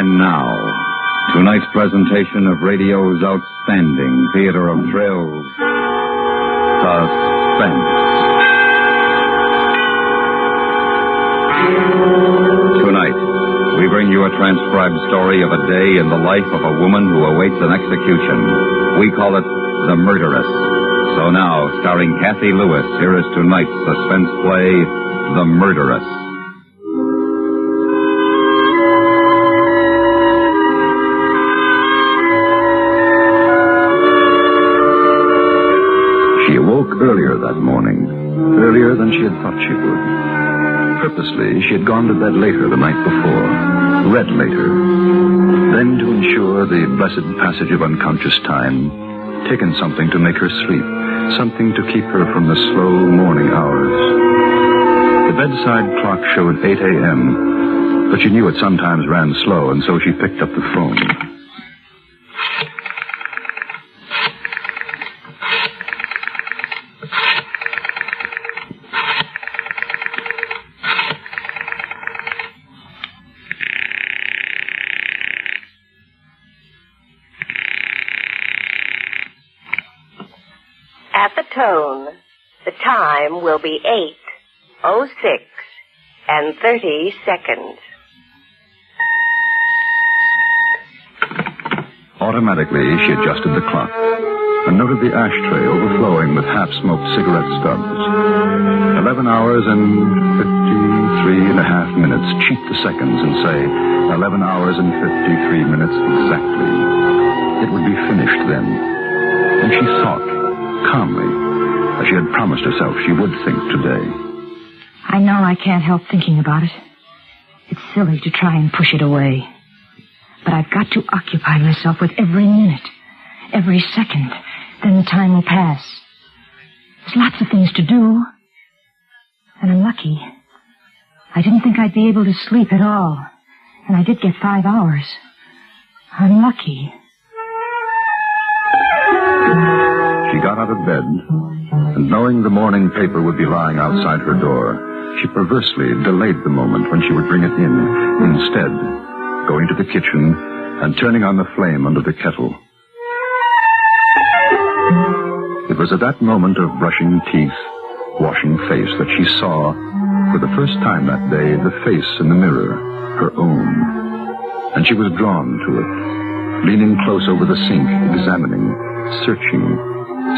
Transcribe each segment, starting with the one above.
And now, tonight's presentation of radio's outstanding theater of thrills, Suspense. Tonight, we bring you a transcribed story of a day in the life of a woman who awaits an execution. We call it The Murderess. So now, starring Kathy Lewis, here is tonight's suspense play, The Murderess. She awoke earlier that morning, earlier than she had thought she would. Purposely, she had gone to bed later the night before, read later. Then, to ensure the blessed passage of unconscious time, taken something to make her sleep, something to keep her from the slow morning hours. The bedside clock showed 8 a.m., but she knew it sometimes ran slow, and so she picked up the phone. At the tone, the time will be 8:06 and 30 seconds. Automatically, she adjusted the clock and noted the ashtray overflowing with half-smoked cigarette stubs. 11 hours and 53 and a half minutes. Cheat the seconds and say 11 hours and 53 minutes exactly. It would be finished then. And she thought, calmly, as she had promised herself she would think today. I know I can't help thinking about it. It's silly to try and push it away. But I've got to occupy myself with every minute, every second. Then the time will pass. There's lots of things to do. And I'm lucky. I didn't think I'd be able to sleep at all. And I did get 5 hours. I'm lucky. She got out of bed, and knowing the morning paper would be lying outside her door, she perversely delayed the moment when she would bring it in, instead going to the kitchen and turning on the flame under the kettle. It was at that moment of brushing teeth, washing face, that she saw, for the first time that day, the face in the mirror, her own. And she was drawn to it, leaning close over the sink, examining, searching,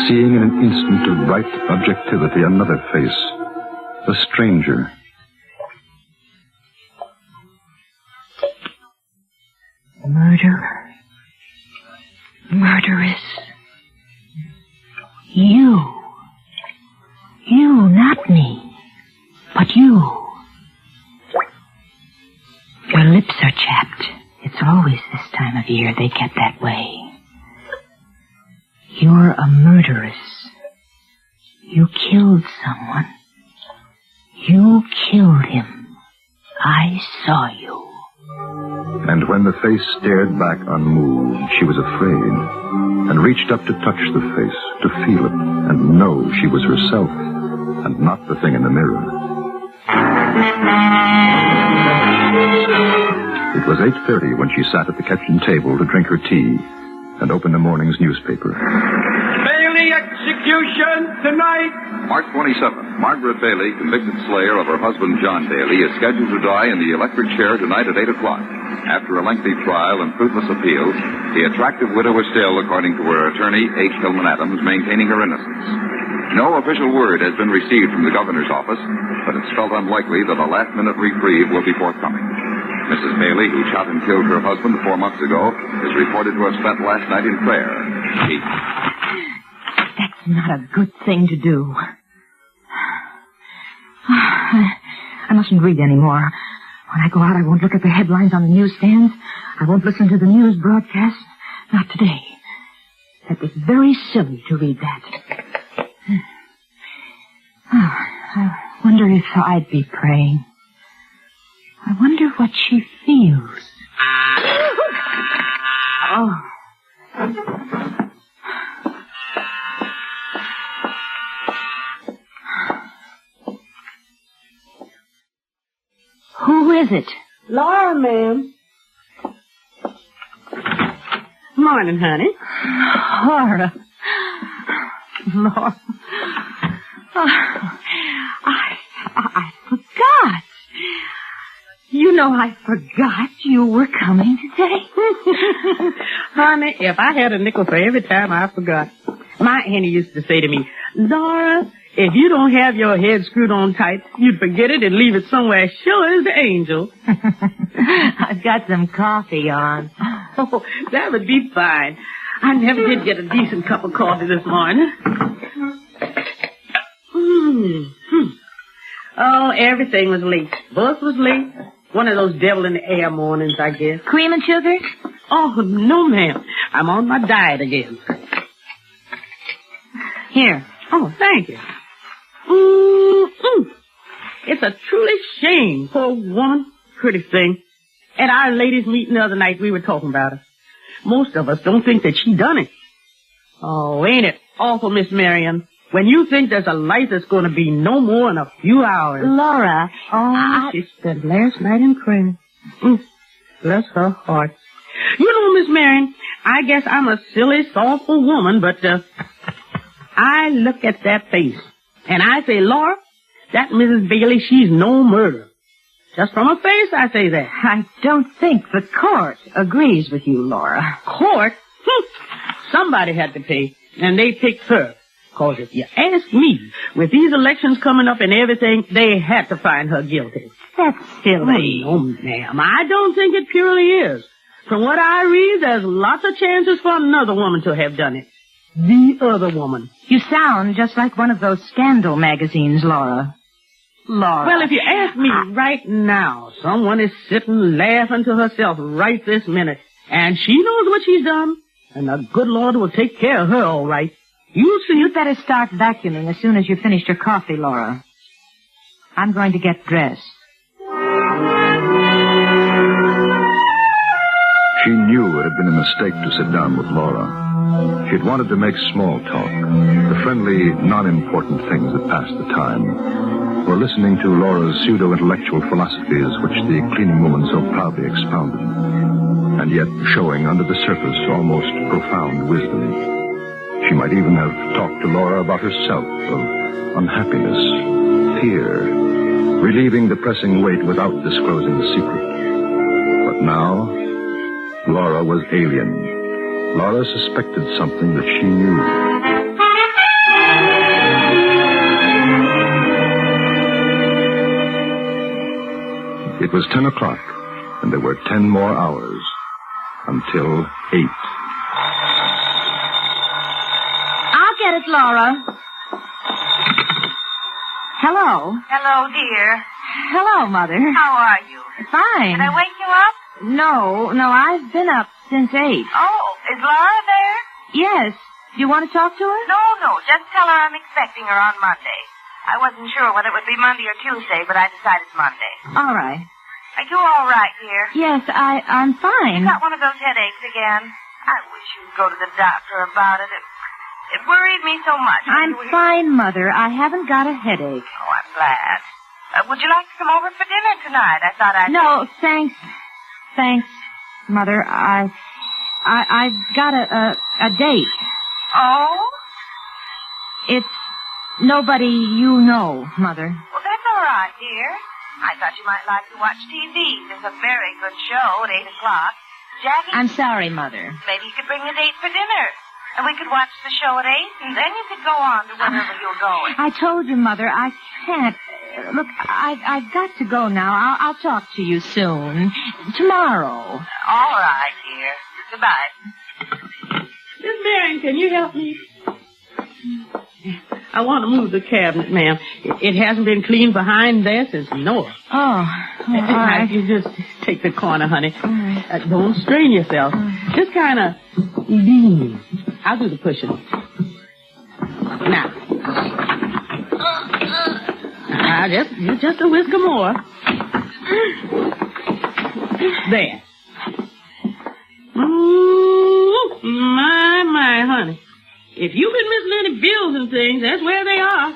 seeing in an instant of bright objectivity another face, a stranger. Murderess. You, not me, but you. Your lips are chapped. It's always this time of year they get that way. You're a murderess. You killed someone. You killed him. I saw you. And when the face stared back unmoved, she was afraid, and reached up to touch the face, to feel it, and know she was herself, and not the thing in the mirror. It was 8:30 when she sat at the kitchen table to drink her tea and open the morning's newspaper. Bailey execution tonight! March 27th, Margaret Bailey, convicted slayer of her husband John Bailey, is scheduled to die in the electric chair tonight at 8 o'clock. After a lengthy trial and fruitless appeals, the attractive widow is still, according to her attorney, H. Hillman Adams, maintaining her innocence. No official word has been received from the governor's office, but it's felt unlikely that a last-minute reprieve will be forthcoming. Mrs. Bailey, who shot and killed her husband 4 months ago, is reported to have spent last night in prayer. That's not a good thing to do. I mustn't read anymore. When I go out, I won't look at the headlines on the newsstands. I won't listen to the news broadcast. Not today. That was very silly to read that. I wonder if I'd be praying. I wonder what she feels. Oh. Who is it? Laura, ma'am. morning, honey. Laura. Laura. Oh, I forgot. You know, I forgot you were coming today. Honey, if I had a nickel for every time I forgot. My auntie used to say to me, Laura, if you don't have your head screwed on tight, you'd forget it and leave it somewhere sure as the angel. I've got some coffee on. Oh, that would be fine. I never did get a decent cup of coffee this morning. Oh, everything was late. Bus was late. One of those devil-in-the-air mornings, I guess. Cream and sugar? Oh, no, ma'am. I'm on my diet again. Here. Oh, thank you. It's a truly shame, poor woman. Pretty thing. At our ladies' meeting the other night, we were talking about her. Most of us don't think that she done it. Oh, ain't it awful, Miss Marion? When you think there's a life that's going to be no more in a few hours. Laura. Oh, she spent last night in prayer. Bless her heart. You know, Miss Marion, I guess I'm a silly, thoughtful woman, but I look at that face, and I say, Laura, that Mrs. Bailey, she's no murderer. Just from her face, I say that. I don't think the court agrees with you, Laura. Court? Somebody had to pay, and they picked her. Because if you ask me, with these elections coming up and everything, they had to find her guilty. That's silly. Oh, no, ma'am. I don't think it purely is. From what I read, there's lots of chances for another woman to have done it. The other woman. You sound just like one of those scandal magazines, Laura. Laura. Well, if you ask me right now, someone is sitting laughing to herself right this minute. And she knows what she's done. And the good Lord will take care of her all right. You see. You'd better start vacuuming as soon as you've finished your coffee, Laura. I'm going to get dressed. She knew it had been a mistake to sit down with Laura. She had wanted to make small talk, the friendly, non-important things that passed the time, or listening to Laura's pseudo-intellectual philosophies which the cleaning woman so proudly expounded, and yet showing under the surface almost profound wisdom. She might even have talked to Laura about herself, of unhappiness, fear, relieving the pressing weight without disclosing the secret. But now, Laura was alien. Laura suspected something that she knew. It was 10 o'clock, and there were 10 more hours until 8. I'll get it, Laura. Hello. Hello, dear. Hello, Mother. How are you? Fine. Did I wake you up? No, I've been up since 8. Oh, is Laura there? Yes. Do you want to talk to her? No. Just tell her I'm expecting her on Monday. I wasn't sure whether it would be Monday or Tuesday, but I decided Monday. All right. Are you all right, dear? Yes, I'm fine. You got one of those headaches again? I wish you'd go to the doctor about it. It worried me so much. I'm fine, Mother. I haven't got a headache. Oh, I'm glad. Would you like to come over for dinner tonight? I thought I'd... No, thanks. Thanks, Mother. I've got a date. Oh? It's nobody you know, Mother. Well, that's all right, dear. I thought you might like to watch TV. There's a very good show at 8 o'clock. Jackie... I'm sorry, Mother. Maybe you could bring a date for dinner. And we could watch the show at 8, and then you could go on to wherever you're going. I told you, Mother, I can't. Look, I've got to go now. I'll talk to you soon. Tomorrow. All right, dear. Goodbye. Miss Marion, can you help me? I want to move the cabinet, ma'am. It hasn't been cleaned behind there since Noah. Oh, all right. You just take the corner, honey. All right. Don't strain yourself. Just kind of lean. I'll do the pushing. Now. Just a whisker more. There. My, honey. If you've been missing any bills and things, that's where they are.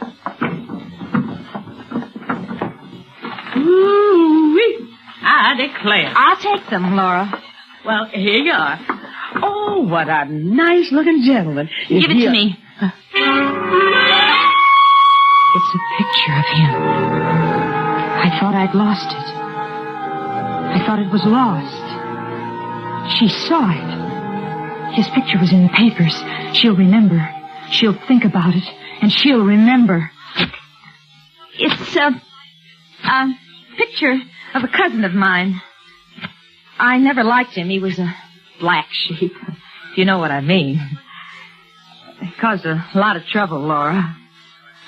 Ooh-wee. I declare. I'll take them, Laura. Well, here you are. Oh, Oh, what a nice-looking gentleman. Give it to me. It's a picture of him. I thought I'd lost it. I thought it was lost. She saw it. His picture was in the papers. She'll remember. She'll think about it, and she'll remember. It's a picture of a cousin of mine. I never liked him. He was a black sheep, if you know what I mean. It caused a lot of trouble, Laura.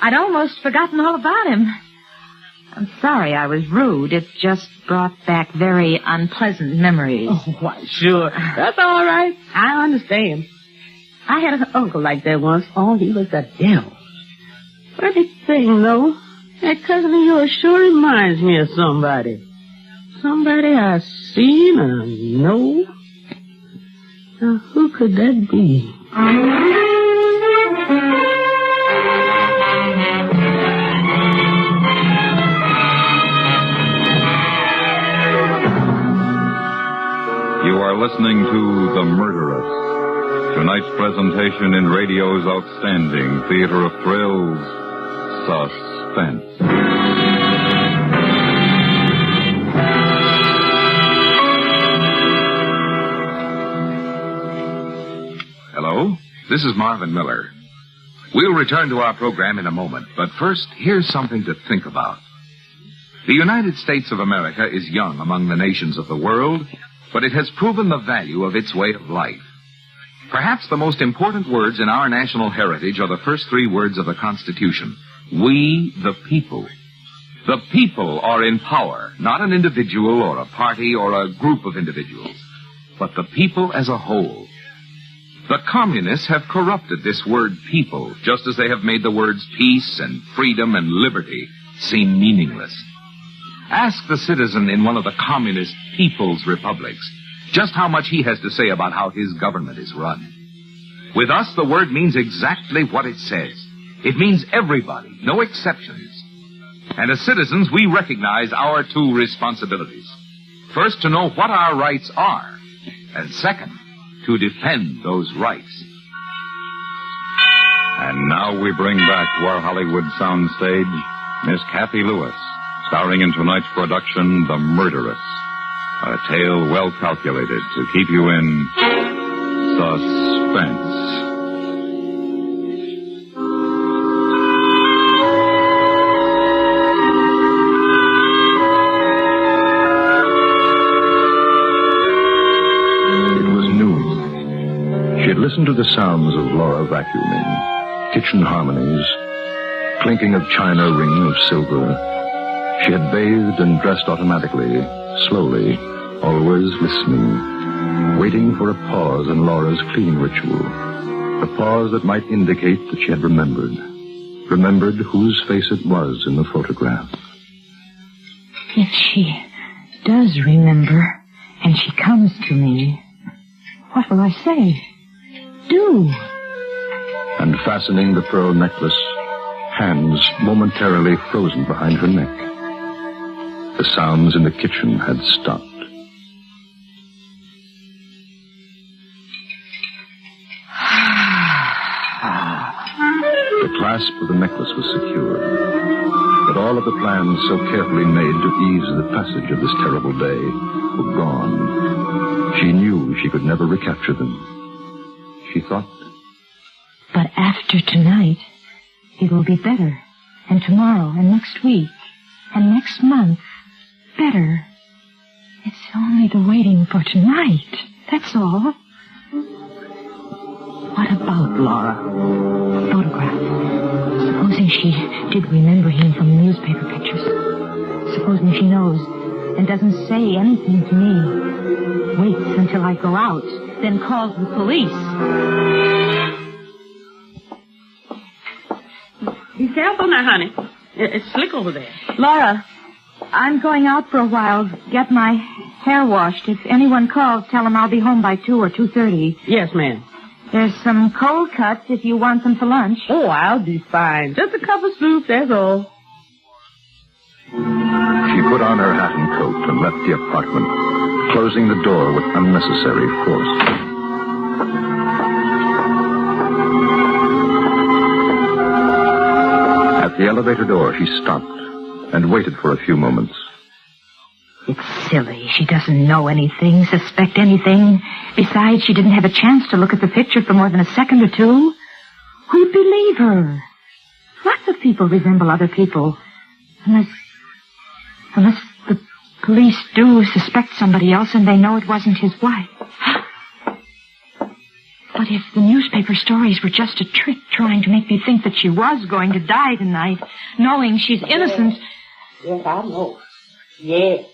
I'd almost forgotten all about him. I'm sorry I was rude. It just brought back very unpleasant memories. Oh, why, sure. That's all right. I understand. I had an uncle like that once. Oh, he was a devil. Funny thing, though. That cousin of yours sure reminds me of somebody. Somebody I've seen or know. Now, who could that be? You are listening to The Murderess, tonight's presentation in radio's outstanding theater of thrills, Suspense. Hello, this is Marvin Miller. We'll return to our program in a moment, but first, here's something to think about. The United States of America is young among the nations of the world, but it has proven the value of its way of life. Perhaps the most important words in our national heritage are the first three words of the Constitution. We, the people. The people are in power, not an individual or a party or a group of individuals, but the people as a whole. The communists have corrupted this word people, just as they have made the words peace and freedom and liberty seem meaningless. Ask the citizen in one of the communist people's republics just how much he has to say about how his government is run. With us, the word means exactly what it says. It means everybody, no exceptions. And as citizens, we recognize our two responsibilities. First, to know what our rights are. And second, to defend those rights. And now we bring back to our Hollywood soundstage Miss Kathy Lewis, starring in tonight's production, The Murderess, a tale well calculated to keep you in suspense. It was noon. She had listened to the sounds of Laura vacuuming, kitchen harmonies, clinking of china, ring of silver. She had bathed and dressed automatically, slowly, always listening, waiting for a pause in Laura's cleaning ritual, a pause that might indicate that she had remembered whose face it was in the photograph. If she does remember, and she comes to me, what will I say? Do. And fastening the pearl necklace, hands momentarily frozen behind her neck. The sounds in the kitchen had stopped. The clasp of the necklace was secured, but all of the plans so carefully made to ease the passage of this terrible day were gone. She knew she could never recapture them. She thought, but after tonight, it will be better. And tomorrow, and next week, and next month, better. It's only the waiting for tonight. That's all. What about Laura? Photograph. Supposing she did remember him from the newspaper pictures. Supposing she knows and doesn't say anything to me. Waits until I go out, then calls the police. Be careful now, honey. It's slick over there. Laura, I'm going out for a while, get my hair washed. If anyone calls, tell them I'll be home by 2 or 2:30. Yes, ma'am. There's some cold cuts if you want them for lunch. Oh, I'll be fine. Just a cup of soup, that's all. she put on her hat and coat and left the apartment, closing the door with unnecessary force. At the elevator door, she stopped and waited for a few moments. It's silly. She doesn't know anything, suspect anything. Besides, she didn't have a chance to look at the picture for more than a second or two. Who'd believe her? Lots of people resemble other people. Unless the police do suspect somebody else and they know it wasn't his wife. But if the newspaper stories were just a trick trying to make me think that she was going to die tonight, knowing she's innocent... Yes, I know. Yes.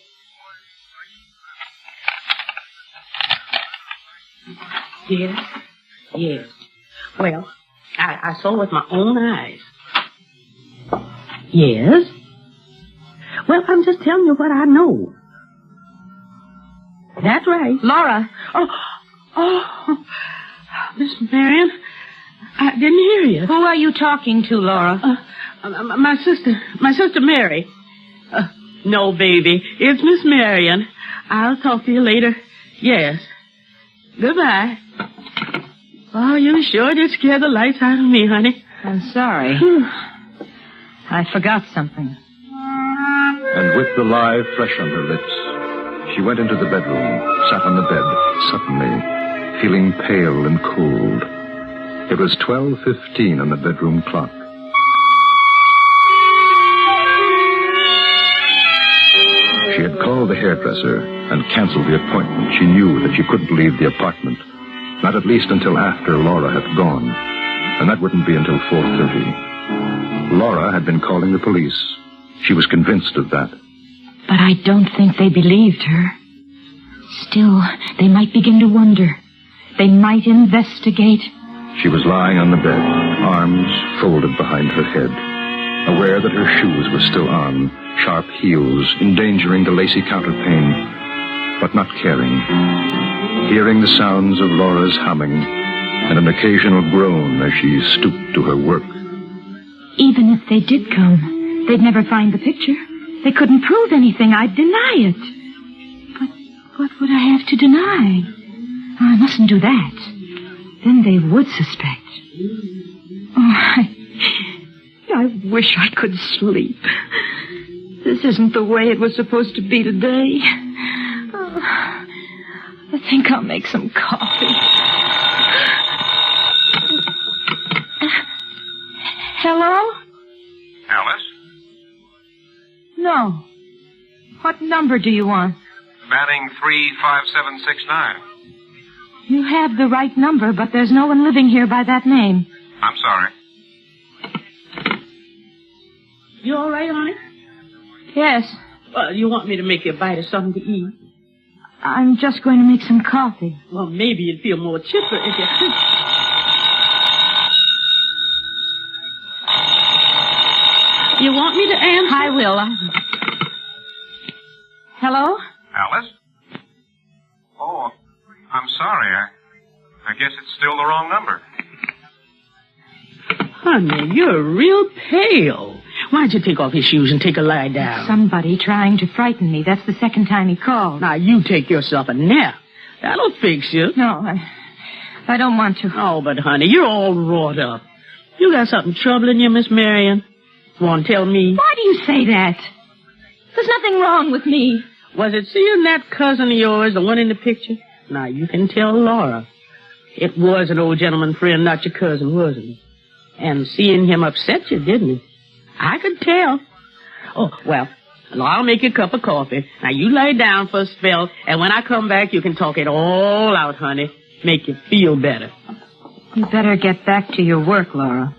Yes. Yes. Well, I saw with my own eyes. Yes. Well, I'm just telling you what I know. That's right. Laura! Oh, Miss Marion, I didn't hear you. Who are you talking to, Laura? My sister Mary. No, baby, it's Miss Marion. I'll talk to you later. Yes. Goodbye. Oh, you sure did scare the lights out of me, honey. I'm sorry. I forgot something. And with the lie fresh on her lips, she went into the bedroom, sat on the bed, suddenly, feeling pale and cold. It was 12:15 on the bedroom clock. She had called the hairdresser and canceled the appointment. She knew that she couldn't leave the apartment, not at least until after Laura had gone, and that wouldn't be until 4:30. Laura had been calling the police. She was convinced of that. But I don't think they believed her. Still, they might begin to wonder. They might investigate. She was lying on the bed, arms folded behind her head, aware that her shoes were still on, sharp heels endangering the lacy counterpane, but not caring. Hearing the sounds of Laura's humming and an occasional groan as she stooped to her work. Even if they did come, they'd never find the picture. They couldn't prove anything. I'd deny it. But what would I have to deny? I mustn't do that. Then they would suspect. Oh, I wish I could sleep. This isn't the way it was supposed to be today. Oh, I think I'll make some coffee. Hello? Alice? No. What number do you want? Batting 35769. You have the right number, but there's no one living here by that name. I'm sorry. You all right, honey? Yes. Well, you want me to make you a bite of something to eat? I'm just going to make some coffee. Well, maybe you'd feel more chipper if you... You want me to answer? I will. Hello? Alice? Oh, I'm sorry. I guess it's still the wrong number. Honey, you're real pale. Why don't you take off your shoes and take a lie down? Somebody trying to frighten me. That's the second time he called. Now, you take yourself a nap. That'll fix you. No, I don't want to. Oh, but honey, you're all wrought up. You got something troubling you, Miss Marion? Want to tell me? Why do you say that? There's nothing wrong with me. Was it seeing that cousin of yours, the one in the picture? Now, you can tell Laura. It was an old gentleman friend, not your cousin, wasn't it? And seeing him upset you, didn't it? I could tell. Oh, well, I'll make you a cup of coffee. Now, you lay down for a spell, and when I come back, you can talk it all out, honey. Make you feel better. You better get back to your work, Laura.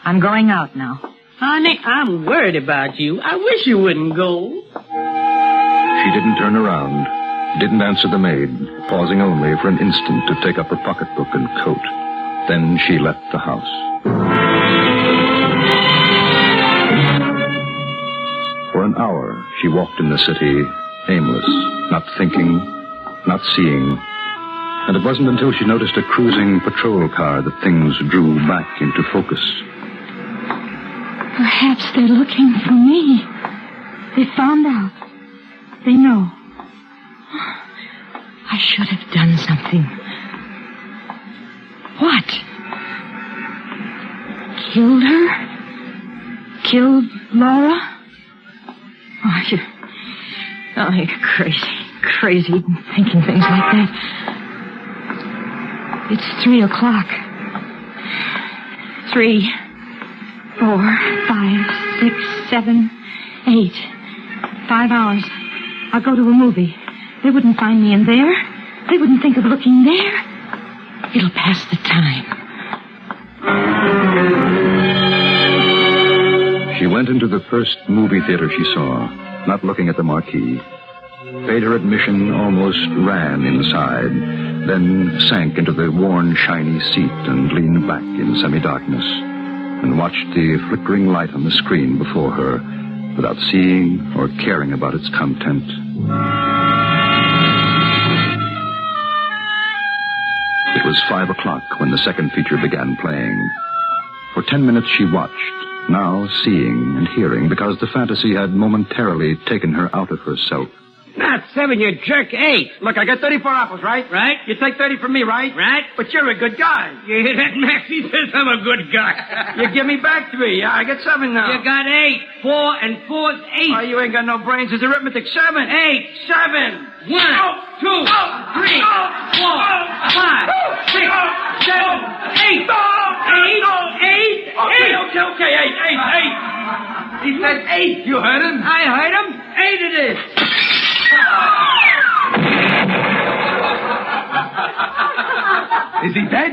I'm going out now. Honey, I'm worried about you. I wish you wouldn't go. She didn't turn around, didn't answer the maid, pausing only for an instant to take up her pocketbook and coat. Then she left the house. For an hour, she walked in the city, aimless, not thinking, not seeing. And it wasn't until she noticed a cruising patrol car that things drew back into focus. Perhaps they're looking for me. They found out. They know. I should have done something. What? Killed her? Killed Laura? Oh, you're crazy thinking things like that. It's 3 o'clock. 3, 4, 5, 6, 7, 8. 5 hours. I'll go to a movie. They wouldn't find me in there. They wouldn't think of looking there. It'll pass the time. She went into the first movie theater she saw, not looking at the marquee. Paid her admission, almost ran inside, then sank into the worn, shiny seat and leaned back in semi-darkness and watched the flickering light on the screen before her without seeing or caring about its content. It was 5 o'clock when the second feature began playing. For 10 minutes she watched, now seeing and hearing because the fantasy had momentarily taken her out of herself. Not 7, you jerk. 8. Look, I got 34 apples, right? Right. You take 30 from me, right? Right. But you're a good guy. You hear that, Max? He says I'm a good guy. You give me back 3. Yeah, I get 7 now. You got 8. 4 and 4's 8. Oh, you ain't got no brains. It's arithmetic. 7. 8. 7. 1, 2, 3, 4, 5, 6, 7, 8. 8. Okay. 8. He said 8. You heard him? I heard him. 8 it is. Is he dead?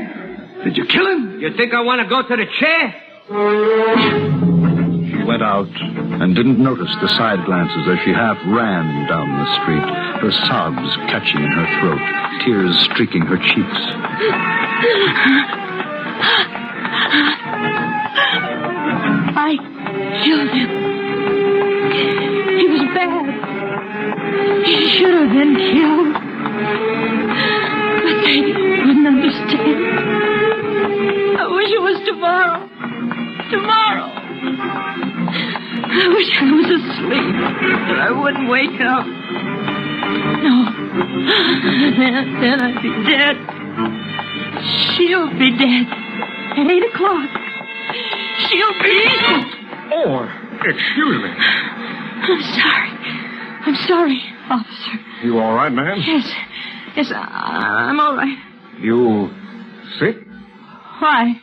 Did you kill him? You think I want to go to the chair? She went out and didn't notice the side glances as she half ran down the street, her sobs catching in her throat, tears streaking her cheeks. I killed him. He was bad. He should have been killed. But they wouldn't understand. I wish it was tomorrow. I wish I was asleep, that I wouldn't wake up. No. Then I'd be dead. She'll be dead at 8 o'clock. She'll be... Oh, excuse me. I'm sorry, officer. You all right, ma'am? Yes, I'm all right. You sick? Why?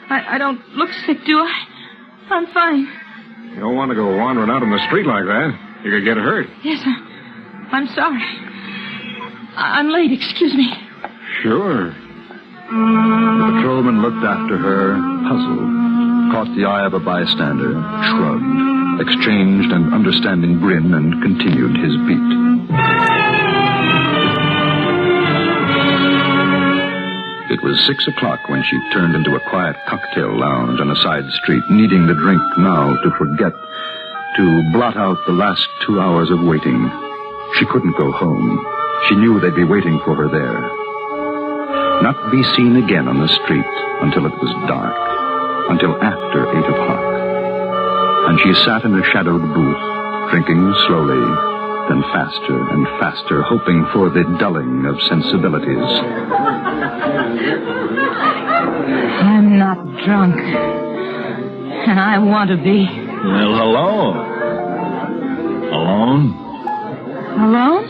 I don't look sick, do I? I'm fine. You don't want to go wandering out on the street like that. You could get hurt. Yes, I'm sorry. I'm late, excuse me. Sure. The patrolman looked after her, puzzled, caught the eye of a bystander, shrugged, exchanged an understanding grin, and continued his beat. It was 6 o'clock when she turned into a quiet cocktail lounge on a side street, needing the drink now to forget, to blot out the last 2 hours of waiting. She couldn't go home. She knew they'd be waiting for her there. Not be seen again on the street until it was dark, until after 8 o'clock. And she sat in a shadowed booth, drinking slowly, then faster and faster, hoping for the dulling of sensibilities. I'm not drunk. And I want to be. Well, hello. Alone? Alone?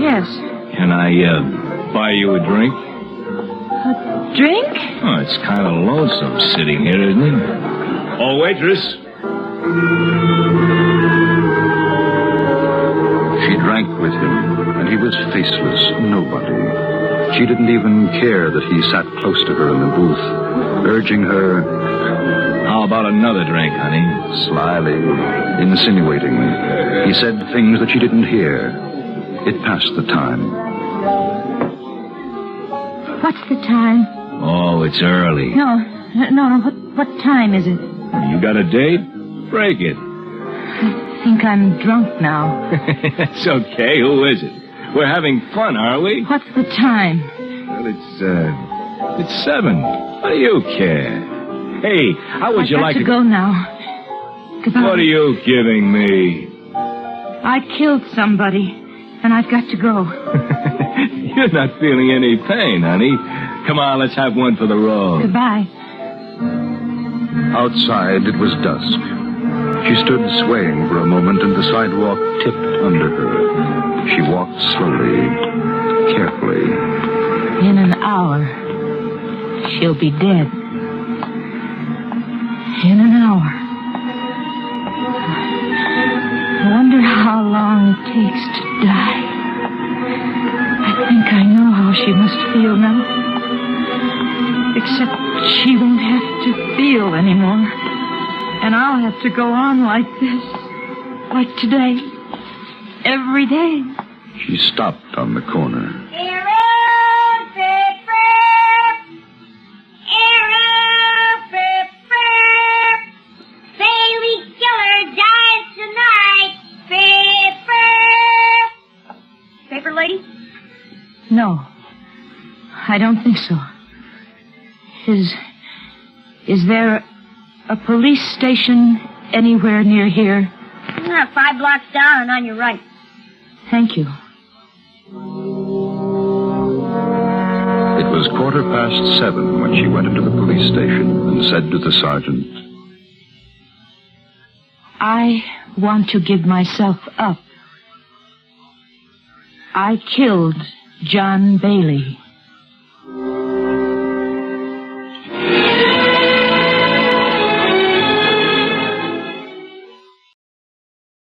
Yes. Can I, buy you a drink? A drink? Oh, it's kind of lonesome sitting here, isn't it? Oh, waitress. She drank with him, and he was faceless, nobody. She didn't even care that he sat close to her in the booth, urging her... How about another drink, honey? Slyly, insinuating. He said things that she didn't hear. It passed the time. What's the time? Oh, it's early. No. What time is it? You got a date? Break it. I think I'm drunk now. It's okay. Who is it? We're having fun, are we? What's the time? Well, it's 7. What do you care? Hey, how would you like to go now? Goodbye. What are you giving me? I killed somebody, and I've got to go. You're not feeling any pain, honey. Come on, let's have one for the road. Goodbye. Outside, it was dusk. She stood swaying for a moment, and the sidewalk tipped under her. She walked slowly, carefully. In an hour, she'll be dead. In an hour. I wonder how long it takes to die. I think I know how she must feel now. Except she won't have to feel anymore. And I'll have to go on like this. Like today. Every day. She stopped on the corner. Paper lady? No. I don't think so. Is there a police station anywhere near here? 5 blocks down and on your right. Thank you. It was 7:15 when she went into the police station and said to the sergeant, I want to give myself up. I killed John Bailey.